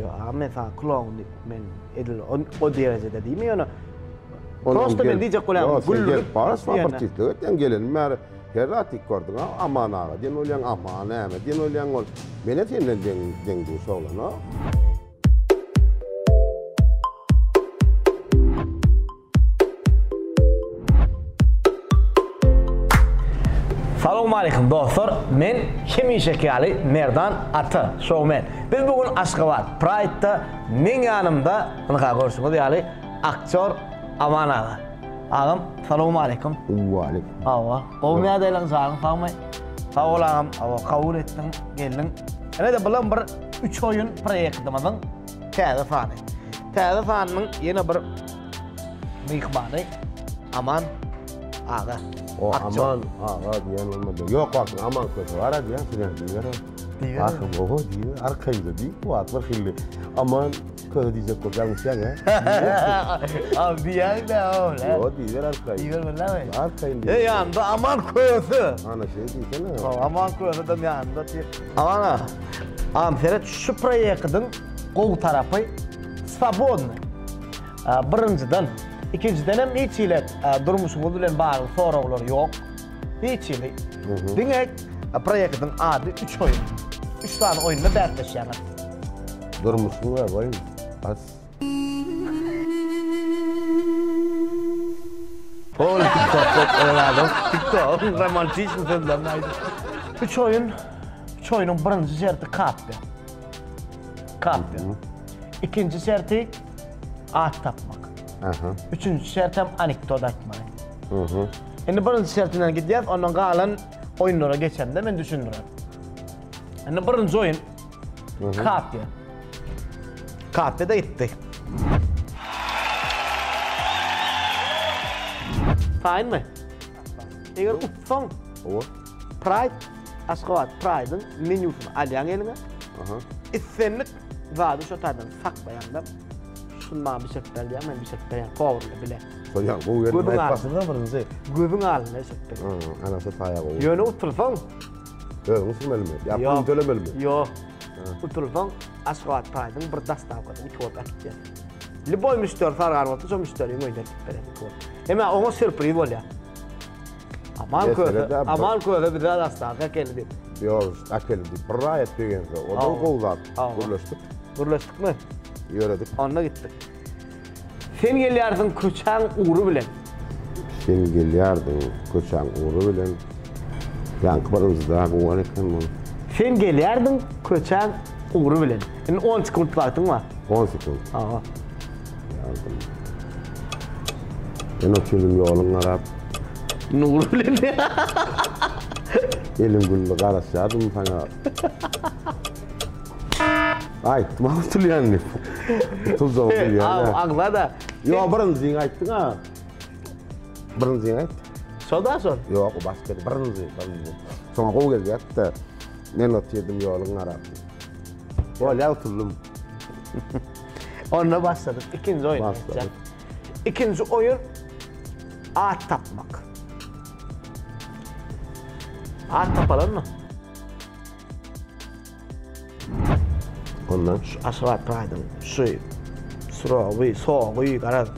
Ya mesela klon men edil o derecede değil mi yani? Prosto men diyecek olan güllük. Paras var partitlikten gelen mer herratik gördün aman ağa. Den olan aman ama den olan ol. Mene senden den du soğlan ha. Assalamu alaikum dostlar. Men Hemişekali Merdan Ata Showman. Biz bugün Aşgabat Pride'da men yanımda qanaqa görüşümiz yani aktör Aman ağa. Ağam, assalamu alaikum. Wa alaikum. Awa. Qowmiya deylan sağın sağmay. Sağ ol ağam. Awa qabul etdin, geldin. Ene de bilan bir 3 oyun proyektimizin täze fany. Täze fanyň ýene bir mihmany Aman ağa. O aman ağa diyen olmadı. Yok bakın aman kötü var diyen filan diyor. Bakın o diyor arkayda değil bu atlar xilli. Aman kötü diyecek kocamış ya. Abi diyen de öyle. O diyor arkayda. Diyor vallahi. Arkayda. Yanında aman kötü. Ana şey diyesene. Aman kötü de yanında diyor. Aman ağa. Ağam seret şu proyektin qol tarafı svobodny. Birinciden İkinciden hem hiç ile durmuşumuz bilen bağlı sorular yok. Hiç ile. Demek proyektin adı 3 oyun. 3 tane oyunla dertleşen. Durmuşsun var oyun. Bas. Oğlum TikTok oynadım. TikTok romantik mi senden neydi? 3 oyun. 3 oyunun birinci şerti kaptı. Kaptı. İkinci şerti at tapmak. Üçüncü şertem anekdot açmak. Şimdi birinci şertinden gideceğiz, ondan kalan oyunlara geçen de ben düşünürüm. Şimdi birinci oyun kapya. Kapya da gitti. Fine mi? Eğer utsan Pride, Aşgabat Pride'ın menüsünü alayan eline istenlik vadı şu tadan saklayanlar şundan bir şekilde diye ben bir şekilde yani power'la bile. Soyan bu yerin ayıpasını da birinci. Gözün alına şekilde. Anası tayağı o. Yönü otursan. Yok nasıl melmi? Yapın tölemeli mi? Yok. Otursan Aşgabat Pride'ın bir dastavkadı bir kod akıtıyor. Liboy müşteri sargan oldu, şu müşteriyi oynayıp verir. Hemen ona sürpriz ol ya. Aman kötü bir dastavka geldi. Yok, akıllı. Pride degen o da qoğlar. Burlaştık mı? Yöredik. Onunla gittik. Sen geliyordun köçen uğru bilen. Sen geliyordun köçen uğru bilen. Yankılarımızda bu anekten mi? Sen geliyordun köçen uğru bilen. Yani 10 sekund vaktin var. 10 sekund. Aha. Yardım. Ben oturdum yolun arap. Uğru bilen. Elim güllü karasyadım sana. Ay, tamam tülyanlı. Tuz oldu yani. Ağla da. Yo, birinci ayttın ha. Birinci ayt. Soda sor. Yok, o başka birinci. Sonra qol geldi hatta. Men oturdum yolun arap. Öyle oturdum. Onunla başladık. İkinci oyun. Başladık. İkinci oyun at tapmak. At tapalım mı? Ondan Aşgabat Pride'ın suyu, sıravı, soğuğu karar,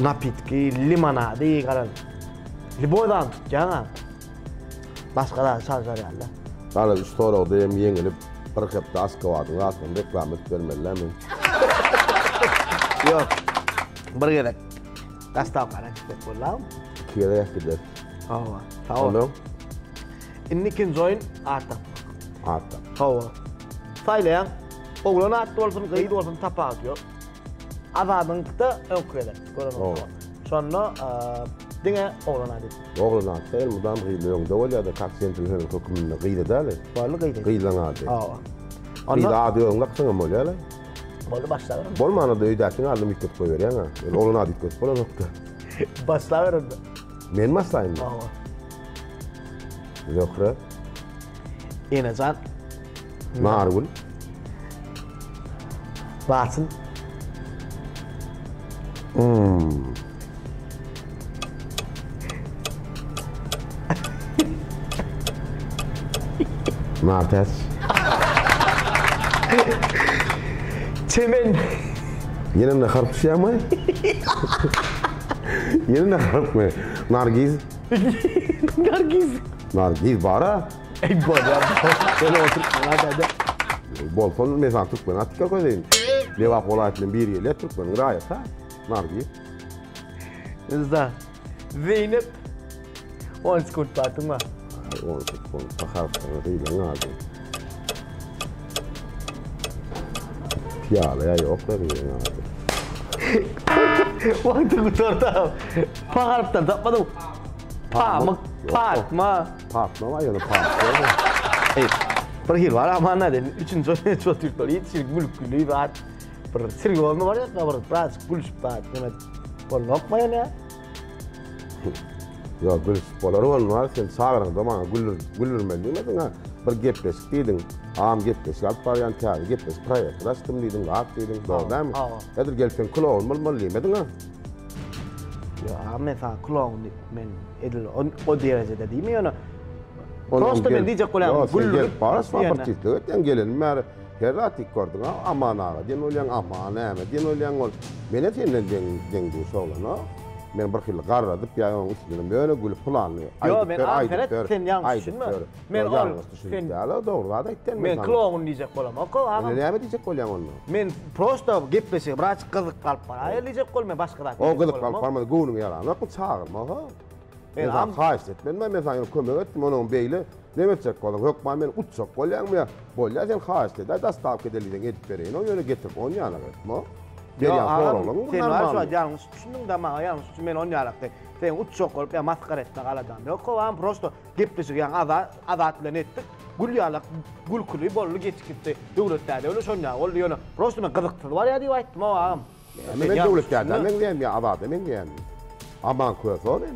napitki, limonadi karar. Liboydan tutacağına. Başka da sazlar yerler. Kala üstü orada hem yenilip bir kepte Aşgabat'ın aslında reklam et vermeliler mi? Yok. Bir gerek. Dastav karar çıkacak bollağım. Gerek gider. Tamam. İkinci oyun at tapmak. At tapmak. Tamam. Saylayan. Oğlan attı olsun, kıyıdı olsun tapa atıyor. Azadın da önküler. Sonra dine oğlan attı. Oğlan attı, elmudan kıyılıyor. Doğru da kaksentil hırın kokumunda kıydı da öyle. Varlı kıydı. Kıyılan attı. Kıyıda adı önlük sana mı öyle? Böyle başlar. Bolmana da öydəkin aldım ikut koy veriyor ha. Oğlan adı ikut falan nokta. Başlar orada. Men başlayayım. Zokra. Enecan. Nargul. Batın. Martes. Çemen. Yine ne harp şey ama? Yine ne harp mı? Nargiz. Nargiz bara. Ey boya. Böyle otur bana da. Bolton mesela Türkmen atika koyayım. Levap olaytın bir yere Türkmen gayet ha. Nargiz. Izda. Zeynep. 10 skort batın mı? Onu takar değil ngadi. Piyale ya yok da bir ngadi. Vakti kurtardım. Paharptan tapmadım. Pamak, patma. Patma var ya patma. Ey, bir hil var ama ne dedi? Üçüncü oyunu çok Türkler. Yetişir gülüklü var. Bir sirgi olma var ya, biraz gülüş var. Demet, bol lokmayan ya. Ya gül sporları var sen sağırın da bana gülür demedin ha. Bir gepleşik deydin. Ağam gepleşik alıp var yani tiyari gepleşik private rastım deydin, rahat deydin. Doğru değil mi? Edir gelsen kula olmalı demedin ha. Ya mesela klon men edil o derecede değil mi onu? Prosto men diyecek kolan gül paras var partistlikten gelen mer herratik gördün ha aman ağa den olyan aman eme den olyan ol mene senden dengu soğlan men bir xil qarradıp ya onun üstüne böyle gül planlı. Yo men ahiret sen yanlış düşünme. Men ol sen doğru da ayttan men klon diyecek kolan o ama. Ne diyecek kolan onu? Men prosto gepleşik biraz kızık kalıp var. Ay diyecek kol men başka. O kızık kalıp var mı gunun yalan. Nakın çağırma ha. Ben xahis etmen ben mesela kömek ettim onun beyle. Ne edecek kolan? Yok men uçak kolan mı ya? Bolya sen xahis et. Da stop edeliden edip vereyim. O yöne getir on yana etme. Sen var şu yanlış düşündün de ama yanlış men on yarakta. Sen uçak olup ya maskara etmek aladan. Yok o an prosto gepleşik yani azatla ettik. Gül yalak, gül kulü bollu geçkitti. Devletlerde öyle şonya oldu yonu. Prosto men kızıktı var ya diye ayttım o ağam. Men devletlerde men diyem ya azat men diyem. Aman koysa o men.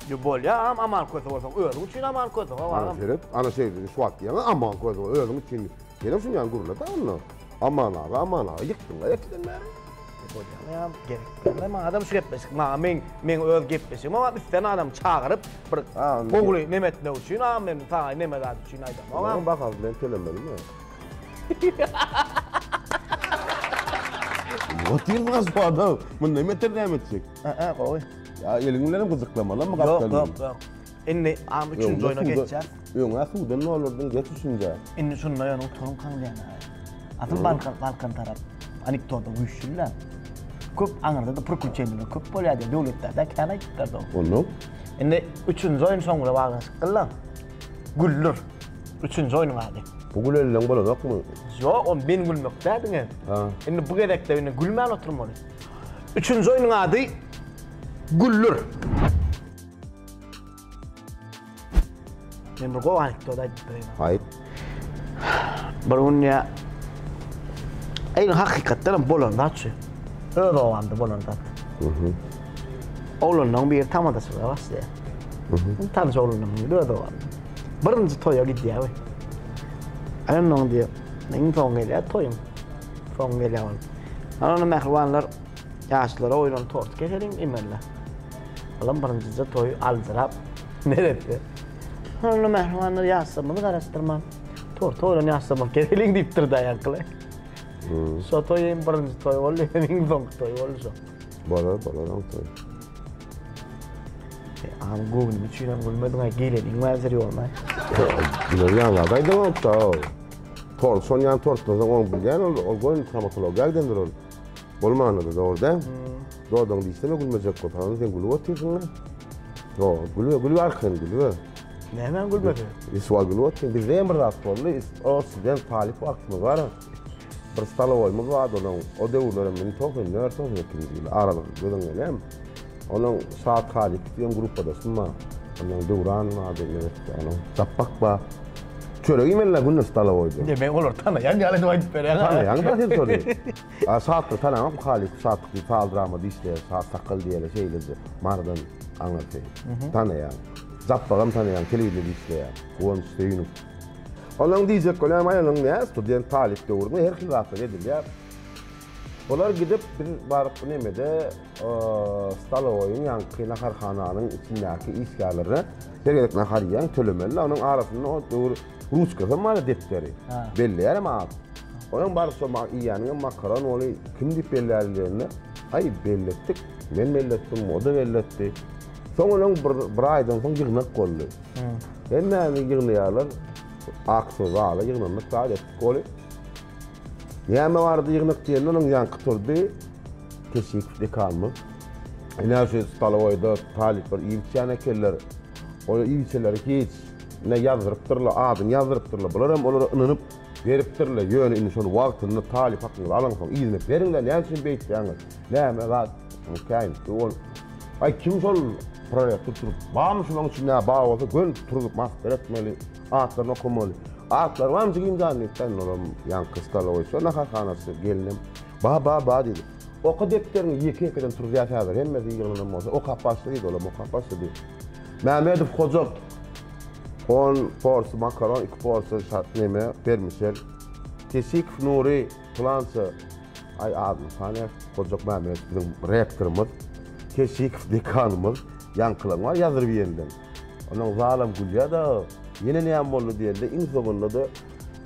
Yo bol ya aman koysa olsa öğren için aman koysa o ağam. Ana şey suat ya aman koysa öğren için. Benim şunu yan gurula da onu. Aman ağa yıktın ben. Ya gerek. Ama adam şu gepleşik. Men öz gepleşik. Ama sen adam çağırıp bir oğlu nemet ne için? Men sana nemet için aydan. Ama bakalım ben söylemedim ya. O değil bu adam. Bu nemet edecek. Koy. Ya elinlerim kızıklamalı mı kaptalım? Yok. Inni am üçüncü oyuna geçeceğiz. Yok nasıl ne olurdun geç üçüncü. Inni şunun yanı torun kanlayan. Atın Balkan taraf. Anekdota güçlüler. Köp anırda da pırkülçenini köp bolya diye devletlerde kana gittirdi o. Onu? Şimdi üçüncü oyun sonunda bağlı sıkılan. Güllür. Üçüncü oyun vardı. Bu güllerle böyle yok mu? Yok, on ben gülmek derdin ya. Şimdi bu gerekte oyunu gülmeyen oturmalı. Üçüncü oyunun adı Güllür. Ben bu anekdota gittireyim. Hayır. Barun ayın hakikaten bolonda açı. Öyle olandı bolonda. Oğlunun bir tamadası var ya. Tanış oğlunun bir öyle olandı. Birinci toya gitti ya. Ayın diyor. Neyin son geliyor toyum. Son geliyor. Onun mehribanlar yaşlılara oyunun tort geçelim imerler. Alan birinci toyu aldırıp nerede? Onun mehribanlar yaşsamını karıştırmam. Tort oyunun yaşsamak geçelim deyip durdu ayaklı. So toyun birinci toy oldu, benim son toy oldu. Bana toy. Am gugum içine gülmeden gelin mazeri olmay. Bunu yanlardaydı mı o? Tor sonyan tortla zaman bilen o gün tramatolog geldiğinde ol. Olmandı da orada. Doğdan dişteme gülmeyecek ko falan sen gülü otuyorsun lan. Yo gülü arkan gülü. Ne hemen gülmedi. İsval gülü otuyorsun. Bir remr raporlu o sizden talip akımı var. Bir stalo olmadı var o devlerin beni tokun nör tokun ekildi. Aradan gördün gelem. Onun saat halik diyen grupta sunma. Onun devran adı ne? Onun tapak ba. Çöre imenle günün stalo oydu. Ben olur tana yan yalan dua böyle. Tana yan da sen sordu. Saat tana am halik saat fal drama dişle saat takıl diye şeyle mardan anlatıyor. Tana yani. Zappagam tana yani kelime dişle ya. Kuan steyinu. Onun diyecek kolan ayının ne? Student talip doğurma her hilafı nedir ya? Onlar gidip bir barıp nemede stalo oyun yani naharxananın içindeki işgalleri gerek nahariyan tölemeli onun arasında o doğru Ruska zamanı defteri. Belli yer ama Onun barısı iyanyň makaron oly kim dip bellerlerini ay belletdik. Men belletdim, o da belletti. Soňra bir aýdan soň ýygnak boldy. Hemme ýygnaýarlar aksyz ala ýygnanlyk taýat etdik oly. Ýa-ma bardy ýygnak diýen onuň ýanky turdy. Keşikli kalmy. Enerji staloyda talip bir imkan ekeller. O ilçeler hiç ne yazdyrypdyrlar, adyn yazdyrypdyrlar. Bular hem olara ynanyp beripdirler. Ýöne indi şonu wagtyny talip hakyny alan soň iýine beriňler. Näme üçin beýtýäňiz? Näme zat? Kaýyn. Ol. Ay kim şol proýekt tutup, bamy şonuň üçin näme baý bolsa gön turup mastar etmeli, atlaryny okumaly. Atlar wamjy imzany etden olam ýanky staloy. Şona hakanasy gelinim. Ba dedi. Oku depterini iki-ikiden turup ýaşadyr. Hemmesi ýyglanan bolsa, o kapasly diýdi, olam o kapasly diýdi. Mehmedow Hozok 10 porsiýa makaron, 2 porsiýa şatneme, vermisel. Kesik Nuri Plansa ay adyny sany Hozok Mehmet bizim rektorymyz. Kesik dekanymyz ýankylan var ýazyr biýenden. Onuň zalim Gülýa da ýene näme boldy diýende iň sonunda da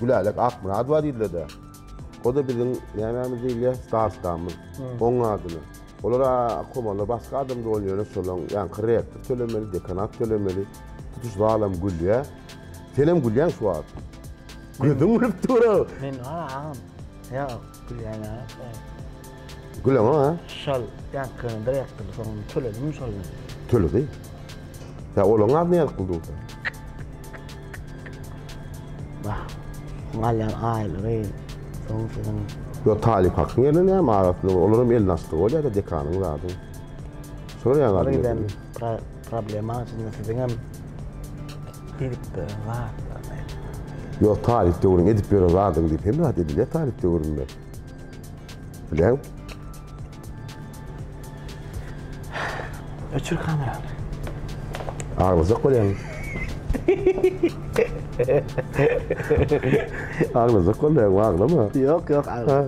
Gülalek Akmurad bar diýdiler. O da bizim nämämiz diýilýär, starstamyz. Oň adyny. Olara komanlar başga adam da bolýar, şolaň ýanky rektor tölemeli, dekanat tölemeli. Tutuş zalim Gülýa. Senem Gülýan şu wagt. Gödüň urip tura. Men ağam. Ya Gülýana. Gülýan ha? Şol ýanky direktor soň töledim şol. Töledi. Ya olaň adyny ýazgyldy. Bah. Malyan aýly. Soň Yo talip hakyny ýerine näme arasynda olaram el nasty bolýar da dekanyň adyny. Şol ýaly giden problema içinde sizin hem birlikte var. Yo talip döwrüň edip berer adyny diýip hem näde diýip talip döwründe. Bilýän? Öçür kamerany. Ağzı bolýan. Ağzı bolýan, ağlama. Yok ağlama.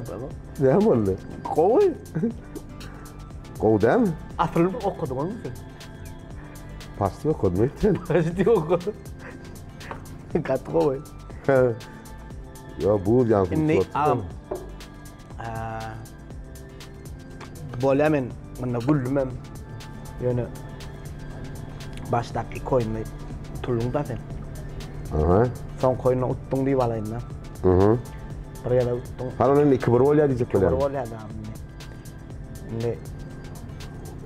Näme boldy? Gowy. Gowdan? Asyl okudyň mı? Pasty okudum eten. Pasty okudum. Gat gowy. Yo bu ýansy. Ne am. Bolýamen, mana gülmem. Ýöne başdaki koyunny tulunda sen. Aha. Son koyunny utdyň diýip alaýyn da. Bir ýere utdyň. Halaň iki bir bolýar diýip Bir bolýar. bolýar da. Ne?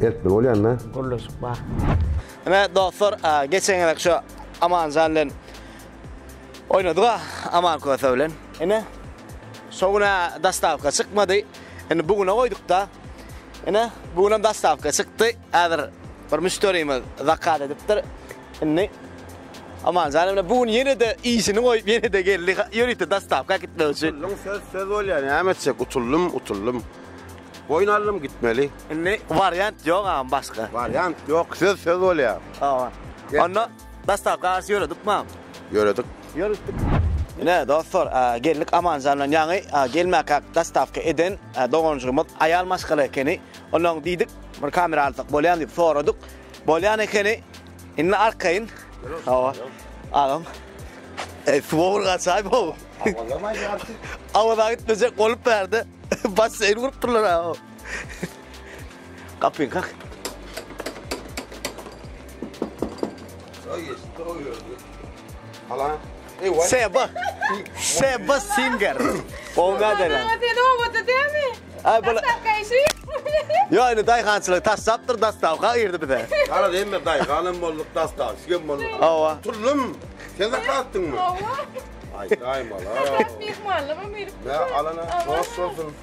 Et bir bolýar na. Gurluşuk bak. Ana dostlar, geçen yıl şu Aman Zanlen oynadık Aman Kösevlen. Ene sonra dastavka çıkmadı. Ene bugün koyduk da. Ene bugün dastavka çıktı. Hazır bir müşterimiz zakat ediptir. Ene Aman Zanlen bugün yine de iyisini koyup yine de geldi. Yürüdü dastavka gitmek için. Söz bolýar, näme çek utullum. Oynalım gitmeli. Ene varyant yok ama başka. Varyant yok, söz bolýar. Tamam. Onda dastavka yürüdük mü? Yöredik. Yürüdük. Ne dostlar, geldik Aman Zanlen ýaňy gelmek dastavka eden dogonjygymyz ayal maşgala ekeni. Onuň diýdik, bir kamera aldyk bolýan diýip soradyk. Bolýan ekeni inne arkaýyn. Hawa. Agam. Swowurga çaý bu. Awada gitmejek bolup berdi. Bas sen vurup durlar ha. Kapyň kalk. Hala. Seba Singer. Olga denen. Ay bula. Yo ine daýgançylyk taşsapdyr dastavka ýerde bize. Hala demme daý, galan bolduk dastar, sigem bolduk. Awa. Tullum. Sen de kalktın mı? Ay daýma la. Ne alana hoş olsun.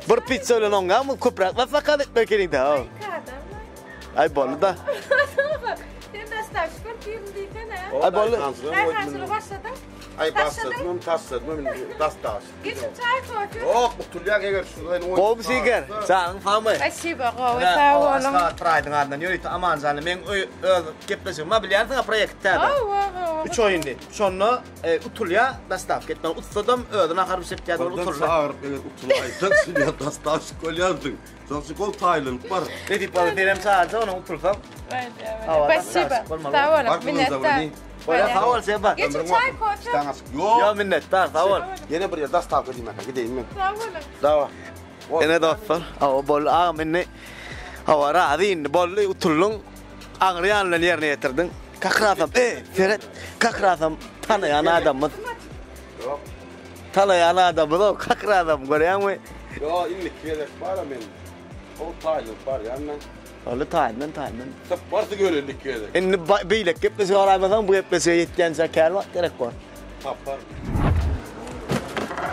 Bir pizza ölen onga mı köprak ve fakat etmek gerek de. Ay bolu da. Ay bolu. Ay bastırdım, taşladım, dastar. Geçin çay koydu. Oh, Tulya gelir şuradan. Bol Singer. Sen famı. Спасибо, Gowy, sağ olun. Asla traydın ardından yürüyüp Aman Zanlen men gepleşim. Ma bilýärsiň proýektde. 3 oyundy. Şonu utulya dastav ketme utsadım ödün ahar bir septiyat utulya. Ağır utulaydan sürüyor dastar şkolyardın. Sonuçta kol Tayland var. Ne tip alı verem sadece onu utulsam. Спасибо. Sağ olun. Minnettar. Böyle sağ ol Seba. Geçin çay koysun. Tangas. Yo Yo. minnettar sağ ol. Yine bir dastal kadayım ben. Gideyim ben. Sağ olun. Dava. Ene dostlar, o bol ağa minni. Hava raadin bolli utullun. Ağrıyanla yerine getirdin. Kakrasam, Ferhat, kakrasam tanıyan adamız. Yok. Tanıyan adamız o kakrasam görüyor musun? Yo inlik kiyelek var men. O taylık var yandan. Öyle tayından. Sap varsa görüldük kiyelek. Enne beylek gepmesi araymasan bu gepmesi yetken şeker var gerek var. Tapar.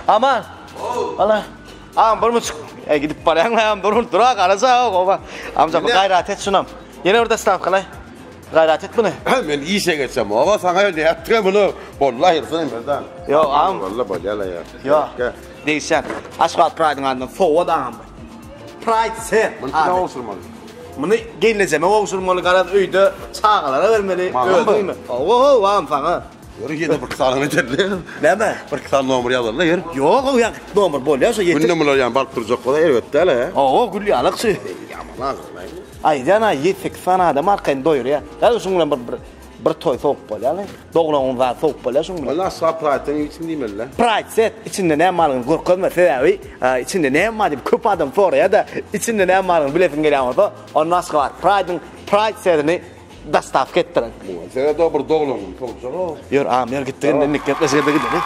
Aman. Valla. Ağam bir muçuk. Gidip parayanlayam durun dura karasa o baba. Amca bu gayret et şunam. Yine orada staff kalay. Gayret et bunu. Ben iyi şey geçsem ama sana öyle yaptım bunu. Vallahi hırsızım ben. Yo ağam. Vallahi bacala ya. Yo. Gel. Değişen. Asfalt Pride'ın adından soğudu ağam. Pride sen. Bunu ne olsun mu? Bunu geleceğime olsun karat öyde sağlara vermeli. Öldün mü? Oo ağam sana. Yürü yine bir kısalını yeterli. Ne mi? Bir kısal numara yazarlar yer. Yok o ya. Nomur bol ya. Bu numaralar yani balık duracak kadar evet de hele. Oo gülü alıksı. Yaman ağır lan. Ay cana yetsek sana adam arkayın doyur ya. Gel şunla bir toy soğuk bol ya. Doğulan var soğuk bol ya şunla. Vallahi sapraten için değil mi lan? Pride set içinde ne malın korkma sebebi içinde ne malın köp adam for ya da içinde ne malın bilefin geliyor da on nasıl var. Pride setini dastaf kettirin. Sen de doğru doğulun. Çok zor. Yor am yor gittin ne gitmesi de gidelim.